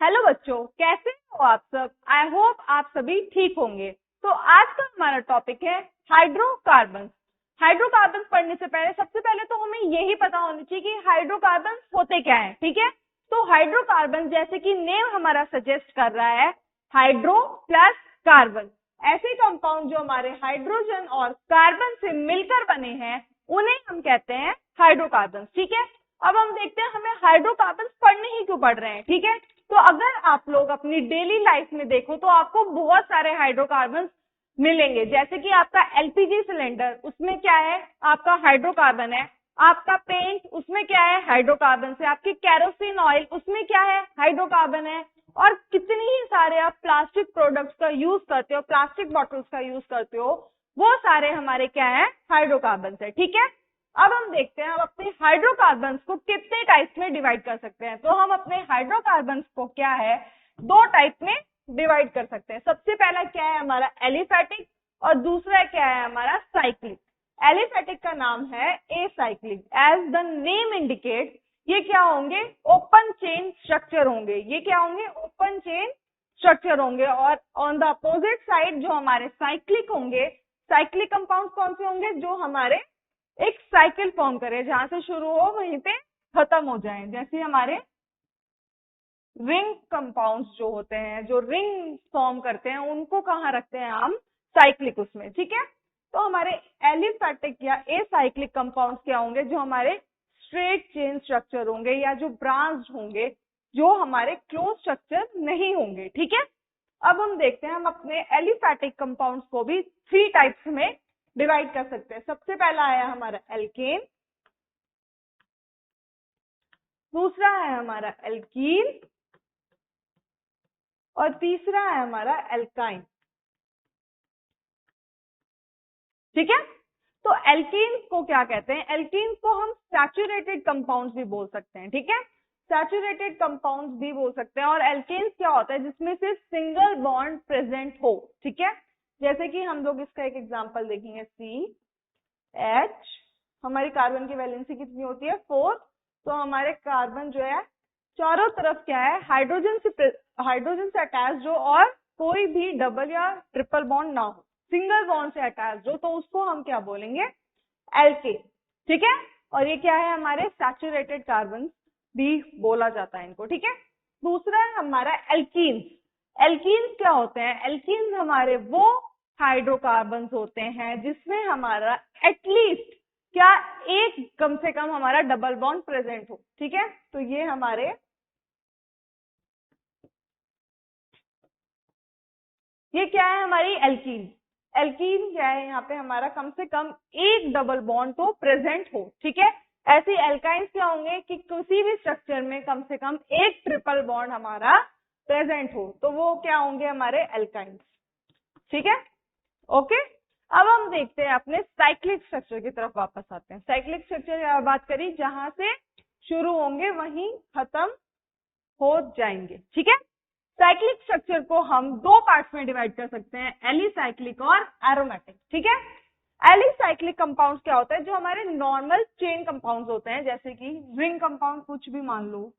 Hello बच्चों, कैसे हो आप सब। आई होप आप सभी ठीक होंगे। तो आज का हमारा टॉपिक है हाइड्रोकार्बन। हाइड्रोकार्बन पढ़ने से पहले सबसे पहले तो हमें यही पता होना चाहिए कि हाइड्रोकार्बन होते क्या है। ठीक है, तो हाइड्रोकार्बन जैसे कि नेम हमारा सजेस्ट कर रहा है, हाइड्रो प्लस कार्बन, ऐसे कंपाउंड जो हमारे हाइड्रोजन और कार्बन से मिलकर बने हैं उन्हें हम कहते हैं हाइड्रोकार्बन। ठीक है, अब हम देखते हैं हमें हाइड्रोकार्बन पढ़ने ही क्यों पढ़ रहे हैं। ठीक है, तो अगर आप लोग अपनी डेली लाइफ में देखो तो आपको बहुत सारे हाइड्रोकार्बन मिलेंगे। जैसे कि आपका एलपीजी सिलेंडर, उसमें क्या है, आपका हाइड्रोकार्बन है। आपका पेंट, उसमें क्या है, हाइड्रोकार्बन से। आपकी कैरोसिन ऑयल, उसमें क्या है, हाइड्रोकार्बन है। और कितनी ही सारे आप प्लास्टिक प्रोडक्ट्स का यूज करते हो, प्लास्टिक बॉटल्स का यूज करते हो, वो सारे हमारे क्या है, हाइड्रोकार्बन है। ठीक है, अब हम देखते हैं हम अपने हाइड्रोकार्बन्स को कितने टाइप्स में डिवाइड कर सकते हैं। तो हम अपने हाइड्रोकार्बन्स को क्या है, दो टाइप में डिवाइड कर सकते हैं। सबसे पहला क्या है हमारा एलिफैटिक, और दूसरा क्या है हमारा साइक्लिक। एलिफैटिक का नाम है acyclic. As the name indicate, ये क्या होंगे, ओपन चेन स्ट्रक्चर होंगे। ये क्या होंगे, ओपन चेन स्ट्रक्चर होंगे। और ऑन द अपोजिट साइड जो हमारे साइक्लिक होंगे, साइक्लिक कंपाउंड कौन से होंगे, जो हमारे एक साइकिल फॉर्म करे, जहां से शुरू हो वहीं पे खत्म हो जाए। जैसे हमारे रिंग कंपाउंड्स जो होते हैं, जो रिंग फॉर्म करते हैं, उनको कहाँ रखते हैं हम, साइक्लिक उसमें। ठीक है, तो हमारे एलिफैटिक या एसाइक्लिक कंपाउंड्स क्या होंगे, जो हमारे स्ट्रेट चेन स्ट्रक्चर होंगे या जो ब्रांच होंगे, जो हमारे क्लोज स्ट्रक्चर नहीं होंगे। ठीक है, अब हम देखते हैं हम अपने एलिफैटिक कंपाउंड्स को भी थ्री टाइप्स में डिवाइड कर सकते हैं। सबसे पहला आया हमारा एल्केन, दूसरा है हमारा एल्कीन, और तीसरा है हमारा एल्काइन। ठीक है, तो एल्कीन को क्या कहते हैं, एल्कीन को हम सैचुरेटेड कंपाउंड्स भी बोल सकते हैं। ठीक है, सैचुरेटेड कंपाउंड्स भी बोल सकते हैं। और एल्केन्स क्या होता है, जिसमें से सिंगल बॉन्ड प्रेजेंट हो। ठीक है, जैसे कि हम लोग इसका एक एग्जांपल देखेंगे, CH, हमारी कार्बन की वैलेंसी कितनी होती है, 4। तो हमारे कार्बन जो है चारों तरफ क्या है, हाइड्रोजन से अटैच हो, और कोई भी डबल या ट्रिपल बॉन्ड ना हो, सिंगल बॉन्ड से अटैच हो, तो उसको हम क्या बोलेंगे, एल्केन। ठीक है, और ये क्या है, हमारे सैचुरेटेड कार्बन भी बोला जाता है इनको। ठीक है, दूसरा है हमारा एल्कीन्स। एल्कीन्स क्या होते हैं, एल्कीन्स हमारे वो हाइड्रोकार्बन्स होते हैं जिसमें हमारा एटलीस्ट क्या, एक कम से कम हमारा डबल बॉन्ड प्रेजेंट हो। ठीक है, तो ये हमारे, ये क्या है हमारी एल्कीन। एल्कीन क्या है, यहाँ पे हमारा कम से कम एक डबल बॉन्ड तो प्रेजेंट हो। ठीक है, ऐसे एल्काइंस क्या होंगे कि किसी भी स्ट्रक्चर में कम से कम एक ट्रिपल बॉन्ड हमारा प्रेजेंट हो, तो वो क्या होंगे, हमारे एल्काइंस। ठीक है, ओके। अब हम देखते हैं अपने साइक्लिक स्ट्रक्चर की तरफ वापस आते हैं। साइक्लिक स्ट्रक्चर की बात करी, जहां से शुरू होंगे वहीं खत्म हो जाएंगे। ठीक है, साइक्लिक स्ट्रक्चर को हम दो पार्ट्स में डिवाइड कर सकते हैं, एलिसाइक्लिक और एरोमेटिक। ठीक है, एलिसाइक्लिक कंपाउंड्स क्या होता है, जो हमारे नॉर्मल चेन कंपाउंड्स होते हैं, जैसे कि रिंग कंपाउंड, कुछ भी मान लो,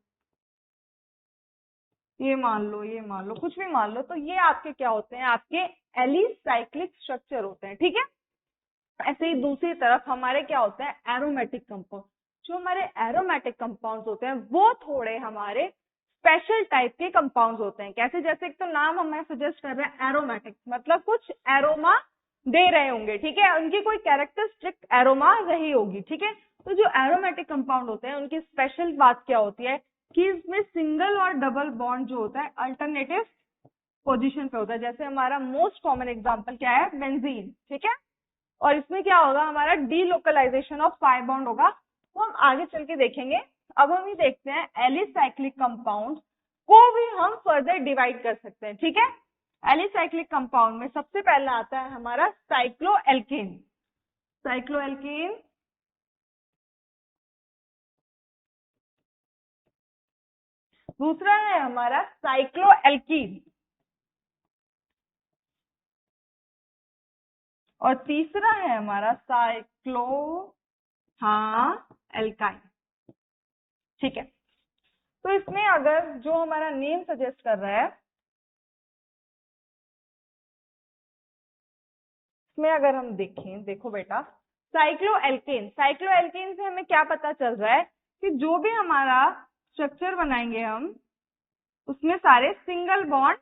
ये मान लो, ये मान लो, कुछ भी मान लो, तो ये आपके क्या होते हैं, आपके एलिसाइक्लिक स्ट्रक्चर होते हैं। ठीक है, ऐसे ही दूसरी तरफ हमारे क्या होते हैं, एरोमेटिक कंपाउंड। जो हमारे एरोमेटिक कंपाउंड्स होते हैं वो थोड़े हमारे स्पेशल टाइप के कंपाउंड्स होते हैं। कैसे, जैसे एक तो नाम हमें सजेस्ट कर रहे हैं एरोमेटिक, मतलब कुछ एरोमा दे रहे होंगे। ठीक है, उनकी कोई कैरेक्टरिस्टिक एरोमा रही होगी। ठीक है, तो जो एरोमेटिक कंपाउंड होते हैं उनकी स्पेशल बात क्या होती है कि इसमें सिंगल और डबल बॉन्ड जो होता है अल्टरनेटिव पोजीशन पे होता है। जैसे हमारा मोस्ट कॉमन एग्जांपल क्या है, बेंजीन। ठीक है, और इसमें क्या होगा, हमारा डीलोकलाइजेशन ऑफ पाई बॉन्ड होगा। तो हम आगे चल के देखेंगे। अब हम ये देखते हैं एलिसाइक्लिक कंपाउंड को भी हम फर्दर डिवाइड कर सकते हैं। ठीक है, एलिसाइक्लिक कंपाउंड में सबसे पहला आता है हमारा साइक्लोएल्केन। साइक्लोएल्केन, दूसरा है हमारा साइक्लोएल्कीन, और तीसरा है हमारा साइक्लो, हाँ, एल्काइन। ठीक है, तो इसमें अगर जो हमारा नेम सजेस्ट कर रहा है, इसमें अगर हम देखें, देखो बेटा, साइक्लोएल्केन, साइक्लोएल्केन से हमें क्या पता चल रहा है कि जो भी हमारा स्ट्रक्चर बनाएंगे हम, उसमें सारे सिंगल बॉन्ड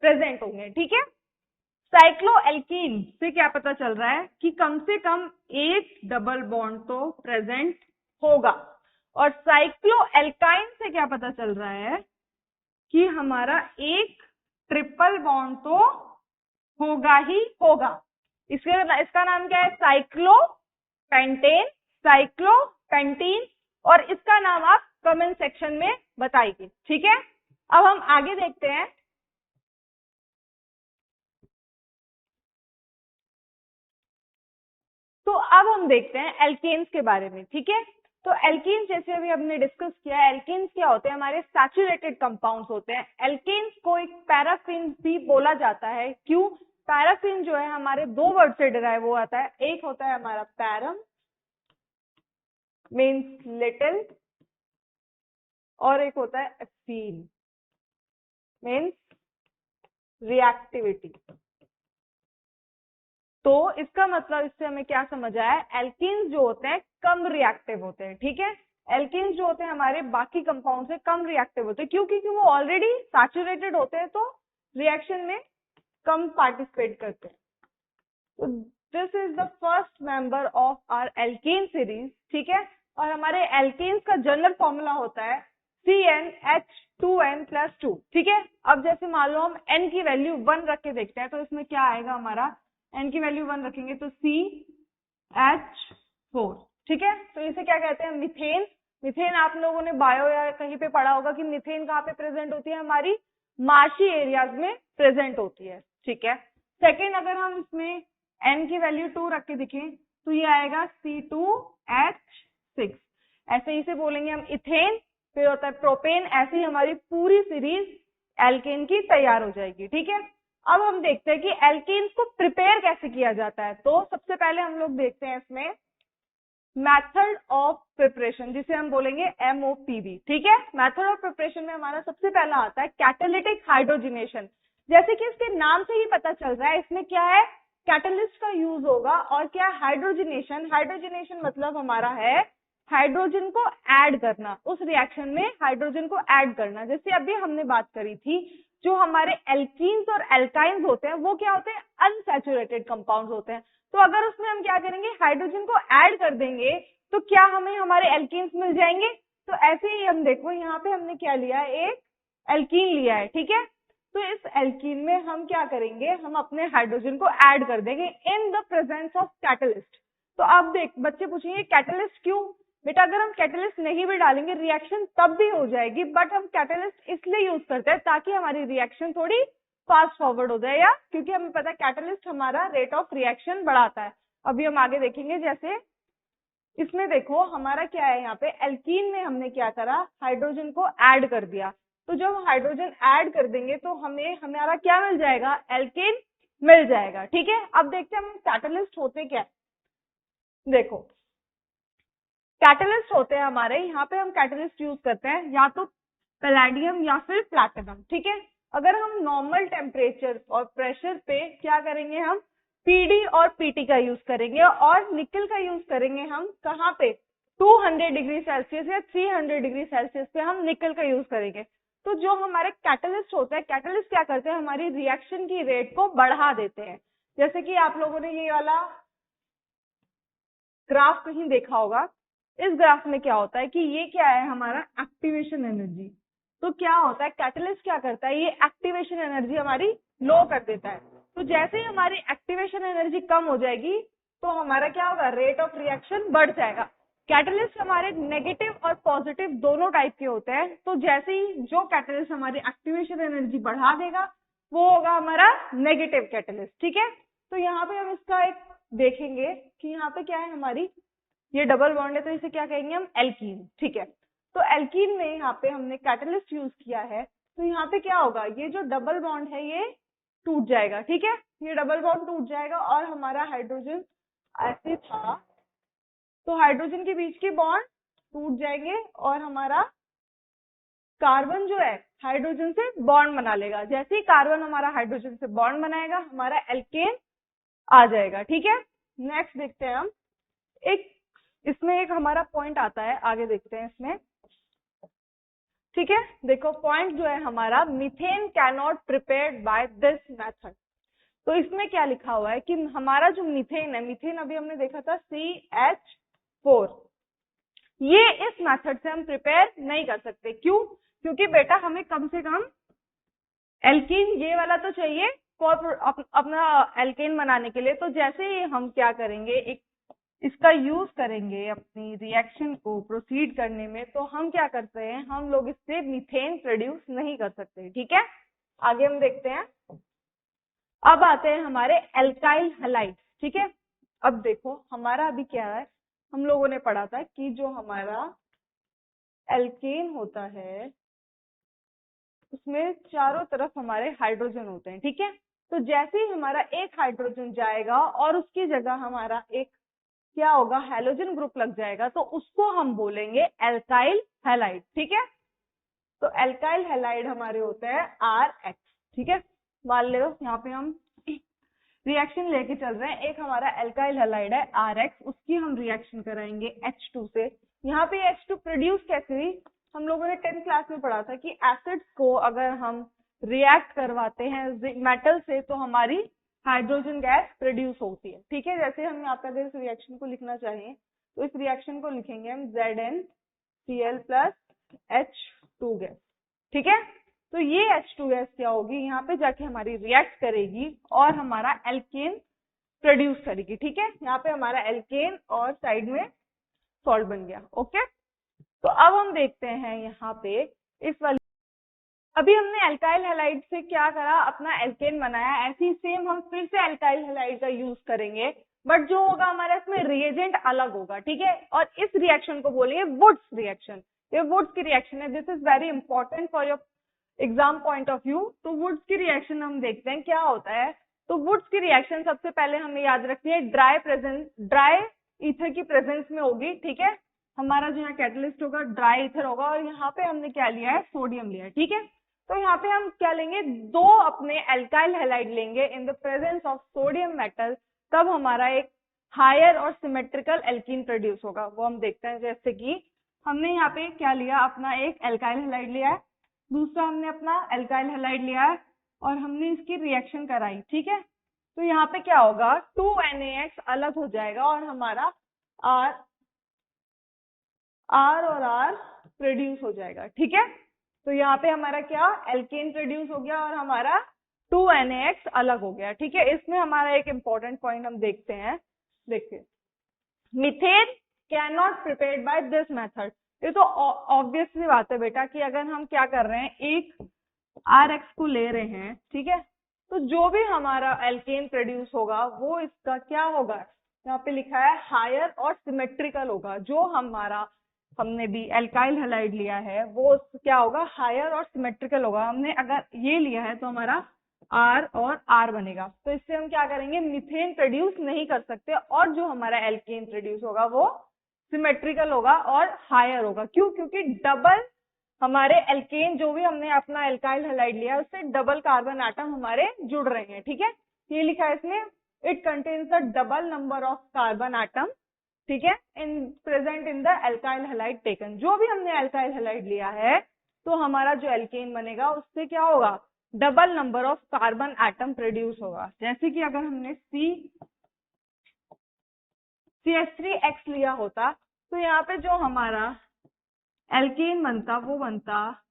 प्रेजेंट होंगे, ठीक है। साइक्लोएल्कीन से क्या पता चल रहा है कि कम से कम एक डबल बॉन्ड तो प्रेजेंट होगा, और साइक्लोएल्काइन से क्या पता चल रहा है कि हमारा एक ट्रिपल बॉन्ड तो होगा ही होगा। इसका नाम क्या है? साइक्लोपेंटेन, साइक्लोपेंटीन, और इसका नाम आप कमेंट सेक्शन में बताइए, ठीक है। अब हम आगे देखते हैं। तो अब हम देखते हैं एल्केन्स के बारे में, ठीक है। तो एल्केन्स जैसे अभी हमने डिस्कस किया है, एल्केन्स क्या होते हैं? हमारे सैचुरेटेड कंपाउंड्स होते हैं। एल्केन्स को एक पैराफिन भी बोला जाता है। क्यों? पैराफिन जो है हमारे दो वर्ड से डिराइव हो आता है। एक होता है हमारा पैरम, मीन्स लिटिल, और एक होता है एफीन, मीन्स रिएक्टिविटी। तो इसका मतलब इससे हमें क्या समझ आया? एल्कीन्स जो होते हैं कम रिएक्टिव होते हैं, ठीक है। एल्कीन्स जो होते हैं हमारे बाकी कंपाउंड से कम रिएक्टिव होते हैं। क्यों? क्योंकि वो ऑलरेडी सैचुरेटेड होते हैं, तो रिएक्शन में कम पार्टिसिपेट करते हैं। तो this is the first member of our alkene series, ठीक है। और हमारे एल्कीन्स का जनरल फॉर्मूला होता है CnH2n+2, ठीक है। अब जैसे मान लो हम n की वैल्यू 1 रख के देखते हैं, तो इसमें क्या आएगा? हमारा n की वैल्यू 1 रखेंगे तो CH4, ठीक है। तो इसे क्या कहते हैं? मीथेन। मीथेन आप लोगों ने बायो या कहीं पे पढ़ा होगा कि मीथेन कहाँ पे प्रेजेंट होती है? हमारी मार्शी एरियाज में प्रेजेंट होती है, ठीक है। सेकेंड, अगर हम इसमें n की वैल्यू 2 रख के दिखें तो ये आएगा C2H6। ऐसे ही से बोलेंगे हम इथेन, फिर होता है प्रोपेन। ऐसे ही हमारी पूरी सीरीज एल्केन की तैयार हो जाएगी, ठीक है। अब हम देखते हैं कि एल्केन्स को प्रिपेयर कैसे किया जाता है। तो सबसे पहले हम लोग देखते हैं इसमें मेथड ऑफ प्रिपरेशन, जिसे हम बोलेंगे MOPB, ठीक है। मेथड ऑफ प्रिपरेशन में हमारा सबसे पहला आता है कैटालिटिक हाइड्रोजिनेशन। जैसे कि इसके नाम से ही पता चल रहा है, इसमें क्या है? कैटलिस्ट का यूज होगा। और क्या? हाइड्रोजिनेशन। हाइड्रोजिनेशन मतलब हमारा है हाइड्रोजन को ऐड करना, उस रिएक्शन में हाइड्रोजन को ऐड करना। जैसे अभी हमने बात करी थी, जो हमारे एल्कीन्स और एल्काइंस होते हैं वो क्या होते हैं? अनसैचुरेटेड कंपाउंड्स होते हैं। तो अगर उसमें हम क्या करेंगे? हाइड्रोजन को ऐड कर देंगे, तो क्या हमें हमारे एल्कीन्स मिल जाएंगे? तो ऐसे ही हम देखो, यहाँ पे हमने क्या लिया है? एक एल्कीन लिया है, ठीक है। तो इस एल्कीन में हम क्या करेंगे? हम अपने हाइड्रोजन को ऐड कर देंगे in the presence of catalyst. तो अब देख, बच्चे पूछेंगे कैटलिस्ट क्यों? बेटा, अगर हम कैटलिस्ट नहीं भी डालेंगे रिएक्शन तब भी हो जाएगी, बट हम कैटलिस्ट इसलिए यूज करते हैं ताकि हमारी रिएक्शन थोड़ी फास्ट फॉरवर्ड हो जाए, या क्योंकि हमें पता है कैटलिस्ट हमारा रेट ऑफ रिएक्शन बढ़ाता है। अभी हम आगे देखेंगे। जैसे इसमें देखो हमारा क्या है, यहाँ पे एल्कीन में हमने क्या करा? हाइड्रोजन को ऐड कर दिया। तो जब हम हाइड्रोजन ऐड कर देंगे तो हमारा क्या मिल जाएगा? एल्कीन मिल जाएगा, ठीक है। अब देखते हैं हम कैटलिस्ट होते क्या। देखो, कैटलिस्ट होते हैं हमारे, यहाँ पे हम कैटलिस्ट यूज करते हैं या तो पैलेडियम या फिर प्लैटिनम, ठीक है। अगर हम नॉर्मल टेम्परेचर और प्रेशर पे क्या करेंगे? हम PD और PT का यूज करेंगे, और निकल का यूज करेंगे हम कहाँ पे? 200 डिग्री सेल्सियस या 300 डिग्री सेल्सियस पे हम निकल का यूज करेंगे। तो जो हमारे कैटलिस्ट होते हैं, कैटलिस्ट क्या करते हैं? हमारी रिएक्शन की रेट को बढ़ा देते हैं। जैसे कि आप लोगों ने ये वाला ग्राफ कहीं देखा होगा। इस ग्राफ में क्या होता है कि ये क्या है? हमारा एक्टिवेशन एनर्जी। तो क्या होता है? कैटलिस्ट क्या करता है? ये एक्टिवेशन एनर्जी हमारी लो कर देता है। तो जैसे ही हमारी एक्टिवेशन एनर्जी कम हो जाएगी तो हमारा क्या होगा? रेट ऑफ रिएक्शन बढ़ जाएगा। कैटलिस्ट हमारे नेगेटिव और पॉजिटिव दोनों टाइप के होते हैं। तो जैसे ही जो कैटलिस्ट हमारी एक्टिवेशन एनर्जी बढ़ा देगा वो होगा हमारा नेगेटिव कैटलिस्ट, ठीक है। तो यहाँ पे हम इसका एक देखेंगे कि यहाँ पे क्या है? हमारी ये डबल बॉन्ड है, तो इसे क्या कहेंगे हम? एल्कीन, ठीक है। तो एल्कीन में यहाँ पे हमने कैटलिस्ट यूज किया है, तो यहाँ पे क्या होगा? ये जो डबल बॉन्ड है ये टूट जाएगा, ठीक है। ये डबल बॉन्ड टूट जाएगा और हमारा हाइड्रोजन ऐसे था, तो हाइड्रोजन के बीच के बॉन्ड टूट जाएंगे और हमारा कार्बन जो है हाइड्रोजन से बॉन्ड बना लेगा। जैसे ही कार्बन हमारा हाइड्रोजन से बॉन्ड बनाएगा हमारा एल्केन आ जाएगा। ठीक है, नेक्स्ट देखते हैं हम इसमें एक हमारा पॉइंट आता है, आगे देखते हैं इसमें। ठीक है, देखो पॉइंट जो है हमारा, methane can not prepared by this method. तो इसमें क्या लिखा हुआ है कि हमारा जो मीथेन है, मीथेन अभी हमने देखा था CH4, ये इस मेथड से हम प्रिपेयर नहीं कर सकते। क्यों? क्योंकि बेटा हमें कम से कम एल्कीन ये वाला तो चाहिए अपना एल्केन बनाने के लिए। तो जैसे ही हम क्या करेंगे, एक इसका यूज करेंगे अपनी रिएक्शन को प्रोसीड करने में, तो हम क्या करते हैं, हम लोग इससे मीथेन प्रोड्यूस नहीं कर सकते। ठीक है, आगे हम देखते हैं। अब आते हैं हमारे एल्काइल हैलाइड। ठीक है, अब देखो हमारा अभी क्या है, हम लोगों ने पढ़ा था कि जो हमारा एल्केन होता है उसमें चारों तरफ हमारे हाइड्रोजन होते हैं। ठीक है, तो जैसे ही हमारा एक हाइड्रोजन जाएगा और उसकी जगह हमारा एक क्या होगा, हैलोजन ग्रुप लग जाएगा, तो उसको हम बोलेंगे एल्काइल हैलाइड। ठीक है, तो एल्काइल हैलाइड हमारे होते हैं RX। ठीक है, मान लो यहाँ पे हम रिएक्शन लेके चल रहे हैं, एक हमारा एल्काइल हैलाइड है RX, उसकी हम रिएक्शन कराएंगे H2 से। यहाँ पे H2 प्रोड्यूस कैसे हुई, हम लोगों ने 10th क्लास में पढ़ा था कि एसिड्स को अगर हम रिएक्ट करवाते हैं मेटल से तो हमारी हाइड्रोजन गैस प्रोड्यूस होती है। ठीक है, जैसे हम यहाँ पे अगर इस रिएक्शन को लिखना चाहें तो इस रिएक्शन को लिखेंगे हम ZnCl प्लस H2 गैस। ठीक है, तो ये H2 गैस क्या होगी, यहाँ पे जाके हमारी रिएक्ट करेगी और हमारा एल्केन प्रोड्यूस करेगी। ठीक है, यहाँ पे हमारा एल्केन और साइड में सॉल्ट बन गया। ओके, तो अब हम देखते हैं यहाँ पे इस वाली, अभी हमने एल्काइल हैलाइड से क्या करा, अपना एल्केन बनाया। ऐसे ही सेम हम फिर से एल्काइल हैलाइड का यूज करेंगे, बट जो होगा हमारा इसमें रिएजेंट अलग होगा। ठीक है, और इस रिएक्शन को बोलेंगे वुड्स रिएक्शन। ये वुड्स की रिएक्शन है, this is very important for your exam point of view. तो वुड्स की रिएक्शन हम देखते हैं क्या होता है। तो वुड्स की रिएक्शन सबसे पहले हमें याद रखनी है ड्राई ईथर की प्रेजेंस में होगी। ठीक है, हमारा जो यहाँ कैटलिस्ट होगा ड्राई ईथर होगा, और यहाँ पे हमने क्या लिया है, सोडियम लिया है। ठीक है, तो यहाँ पे हम क्या लेंगे, दो अपने एल्काइल हैलाइड लेंगे in the presence of sodium metal, तब हमारा एक हायर और सिमेट्रिकल एल्कीन प्रोड्यूस होगा। वो हम देखते हैं, जैसे कि हमने यहाँ पे क्या लिया, अपना एक एल्काइल हैलाइड लिया है, दूसरा हमने अपना एल्काइल हैलाइड लिया है और हमने इसकी रिएक्शन कराई। ठीक है, तो यहाँ पे क्या होगा, 2NaX अलग हो जाएगा और हमारा R और R प्रोड्यूस हो जाएगा। ठीक है, तो यहाँ पे हमारा क्या, एल्केन प्रोड्यूस हो गया और हमारा 2NaX अलग हो गया। ठीक है, इसमें हमारा एक इंपॉर्टेंट पॉइंट हम देखते हैं। देखिए, methane can not prepared by this method. ये तो ऑब्वियस सी बात है बेटा कि अगर हम क्या कर रहे हैं, एक RX को ले रहे हैं, ठीक है, तो जो भी हमारा एल्केन प्रोड्यूस होगा वो इसका क्या होगा, यहाँ पे लिखा है हायर और सिमेट्रिकल होगा। जो हमारा हमने भी एल्काइल हैलाइड लिया है वो क्या होगा, हायर और सिमेट्रिकल होगा। हमने अगर ये लिया है तो हमारा R और R बनेगा। तो इससे हम क्या करेंगे, मीथेन प्रोड्यूस नहीं कर सकते, और जो हमारा एल्केन प्रोड्यूस होगा वो सिमेट्रिकल होगा और हायर होगा। क्यों? क्योंकि डबल हमारे एल्केन, जो भी हमने अपना एल्काइल हैलाइड लिया है उससे डबल कार्बन एटम हमारे जुड़ रहे हैं। ठीक है, ये लिखा है इसमें, it contains the double number of carbon atom. ठीक है, in present in the alkyl halide taken. जो भी हमने एल्काइल हैलाइड लिया है तो हमारा जो एल्केन बनेगा उससे क्या होगा, double number of carbon atom produce होगा। जैसे कि अगर हमने CH3X लिया होता तो यहाँ पे जो हमारा एल्केन बनता वो बनता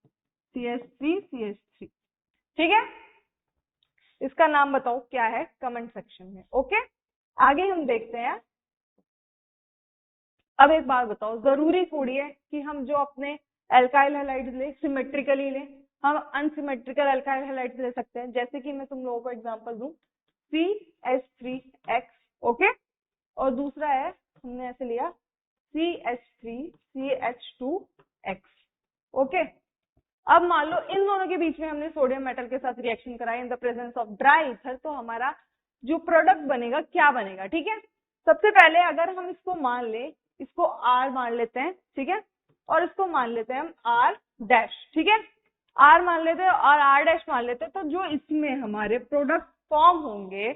CH3CH3। ठीक है, इसका नाम बताओ क्या है कमेंट सेक्शन में। ओके, आगे हम देखते हैं। अब एक बात बताओ, जरूरी थोड़ी है कि हम जो अपने एल्काइल हैलाइड ले सिमेट्रिकली ले, हम अनसिमेट्रिकल एल्काइल हैलाइड ले सकते हैं। जैसे कि मैं तुम लोगों को एग्जांपल दूं, CH3X, ओके, और दूसरा है हमने ऐसे लिया CH3CH2X, ओके। अब मान लो इन दोनों के बीच में हमने सोडियम मेटल के साथ रिएक्शन कराई in the presence of dry ether, तो हमारा जो प्रोडक्ट बनेगा क्या बनेगा। ठीक है, सबसे पहले अगर हम इसको मान ले, इसको R मान लेते हैं, ठीक है, और इसको मान लेते हैं हम R डैश, ठीक है, आर मान लेते और आर डैश मान लेते, तो जो इसमें हमारे प्रोडक्ट फॉर्म होंगे,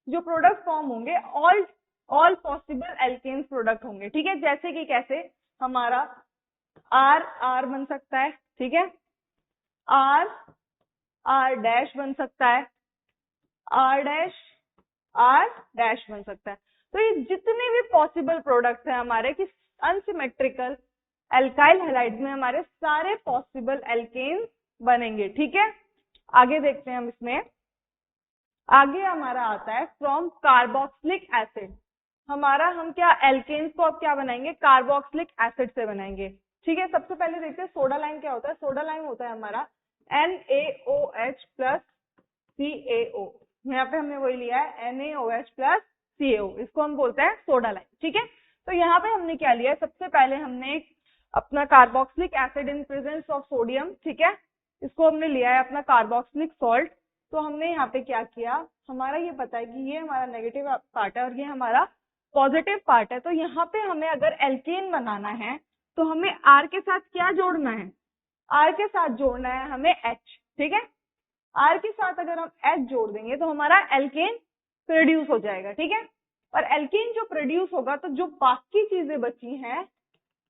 जो प्रोडक्ट फॉर्म होंगे ऑल पॉसिबल एल्केन्स प्रोडक्ट होंगे, ठीक है। जैसे कि कैसे, हमारा आर बन सकता है, ठीक है, आर डैश बन सकता है, आर डैश बन सकता है। तो ये जितने भी पॉसिबल प्रोडक्ट्स हैं हमारे कि अनसिमेट्रिकल एल्काइल हैलाइड्स में हमारे सारे पॉसिबल एल्केन्स बनेंगे, ठीक है। आगे देखते हैं हम इसमें, आगे हमारा आता है फ्रॉम कार्बोक्सिलिक एसिड। हम क्या एल्केन्स को अब क्या बनाएंगे, कार्बोक्सिलिक एसिड से बनाएंगे, ठीक है। सबसे पहले देखते हैं सोडा लाइम क्या होता है। सोडा लाइम होता है हमारा NaOH प्लस CaO, यहाँ पे हमने वही लिया है NaOH प्लस CaO, इसको हम बोलते हैं सोडा लाइम, ठीक है। तो यहाँ पे हमने क्या लिया है, सबसे पहले हमने अपना carboxylic acid in presence of sodium, ठीक है, इसको हमने लिया है अपना कार्बोक्सिलिक सॉल्ट। तो हमने यहाँ पे क्या किया, हमारा ये पता है कि ये हमारा नेगेटिव पार्ट है और ये हमारा पॉजिटिव पार्ट है। तो यहाँ पे हमें अगर एल्केन बनाना है तो हमें आर के साथ क्या जोड़ना है, आर के साथ जोड़ना है हमें H, ठीक है। आर के साथ अगर हम H जोड़ देंगे तो हमारा एल्केन प्रोड्यूस हो जाएगा, ठीक है। और एल्केन जो प्रोड्यूस होगा तो जो बाकी चीजें बची हैं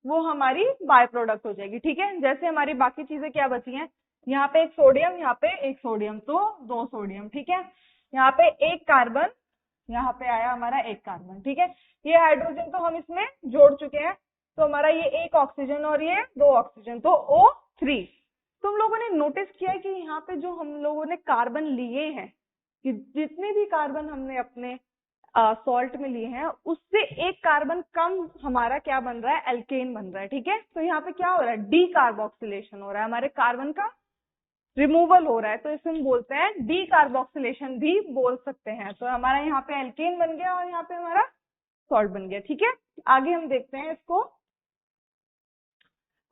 वो हमारी बाय प्रोडक्ट हो जाएगी, ठीक है। जैसे हमारी बाकी चीजें क्या बची हैं, यहाँ पे एक सोडियम, यहाँ पे एक सोडियम, तो 2 सोडियम, ठीक है। यहाँ पे एक कार्बन, यहाँ पे आया हमारा एक कार्बन, ठीक है। ये हाइड्रोजन तो हम इसमें जोड़ चुके हैं, तो हमारा ये एक ऑक्सीजन और ये 2 ऑक्सीजन, तो O3। तुम लोगों ने नोटिस किया है कि यहाँ पे जो हम लोगों ने कार्बन लिए हैं, कि जितने भी कार्बन हमने अपने सॉल्ट में लिए हैं उससे एक कार्बन कम हमारा क्या बन रहा है, एल्केन बन रहा है, ठीक है। तो यहाँ पे क्या हो रहा है, डी कार्बोक्सिलेशन हो रहा है, हमारे कार्बन का रिमूवल हो रहा है, तो इसे हम बोलते हैं डी कार्बोक्सिलेशन भी बोल सकते हैं। तो हमारा यहाँ पे एल्केन बन गया और यहाँ पे हमारा सॉल्ट बन गया, ठीक है। आगे हम देखते हैं इसको।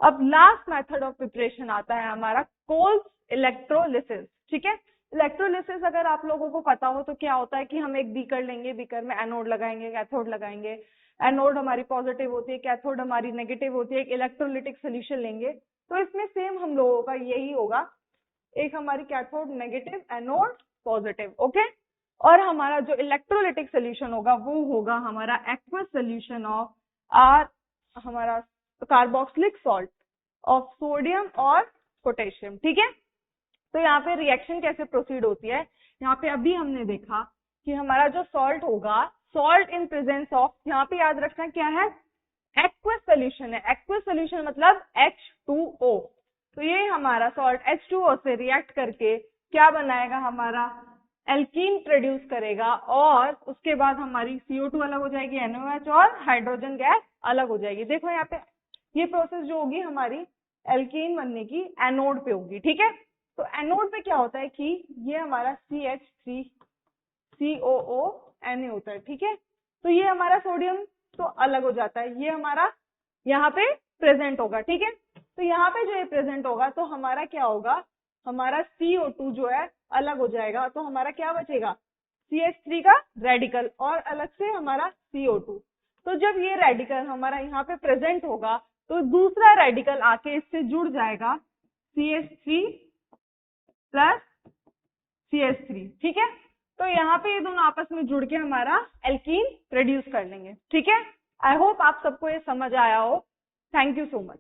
अब लास्ट मेथड ऑफ प्रिपरेशन आता है हमारा कोल्स इलेक्ट्रोलिसिस, ठीक है। इलेक्ट्रोलिसिस अगर आप लोगों को पता हो तो क्या होता है कि हम एक बीकर लेंगे, बीकर में एनोड लगाएंगे, कैथोड लगाएंगे, एनोड हमारी पॉजिटिव होती है, कैथोड हमारी नेगेटिव होती है, एक इलेक्ट्रोलिटिक सोल्यूशन लेंगे। तो इसमें सेम हम लोगों का यही होगा, एक हमारी cathode negative, anode positive, okay. और हमारा जो इलेक्ट्रोलिटिक सोल्यूशन होगा वो होगा हमारा एक्वस सोल्यूशन ऑफ हमारा कार्बोक्सिलिक सॉल्ट ऑफ सोडियम और पोटेशियम, ठीक है। तो यहाँ पे रिएक्शन कैसे प्रोसीड होती है, यहाँ पे अभी हमने देखा कि हमारा जो सॉल्ट होगा, सॉल्ट इन प्रेजेंस ऑफ, यहाँ पे याद रखना क्या है, एक्वस सोल्यूशन है। एक्वस सोल्यूशन मतलब H2O। तो ये हमारा सॉल्ट H2O से रिएक्ट करके क्या बनाएगा, हमारा एल्कीन प्रोड्यूस करेगा और उसके बाद हमारी CO2 अलग हो जाएगी, NOH, और हाइड्रोजन गैस अलग हो जाएगी। देखो यहाँ पे ये प्रोसेस जो होगी हमारी एल्कीन बनने की एनोड पे होगी, ठीक है। तो एनोड पे क्या होता है कि ये हमारा CH3COO Na होता है, ठीक है। तो ये हमारा सोडियम तो अलग हो जाता है, ये हमारा यहाँ पे प्रेजेंट होगा, ठीक है। तो यहाँ पे जो ये प्रेजेंट होगा तो हमारा क्या होगा, हमारा CO2 जो है अलग हो जाएगा, तो हमारा क्या बचेगा, CH3 का रेडिकल और अलग से हमारा CO2। तो जब ये रेडिकल हमारा यहाँ पे प्रेजेंट होगा तो दूसरा रेडिकल आके इससे जुड़ जाएगा, CH3 प्लस CH3, ठीक है। तो यहाँ पे ये दोनों आपस में जुड़ के हमारा एल्कीन प्रोड्यूस कर लेंगे, ठीक है। आई होप आप सबको ये समझ आया हो। Thank you so much.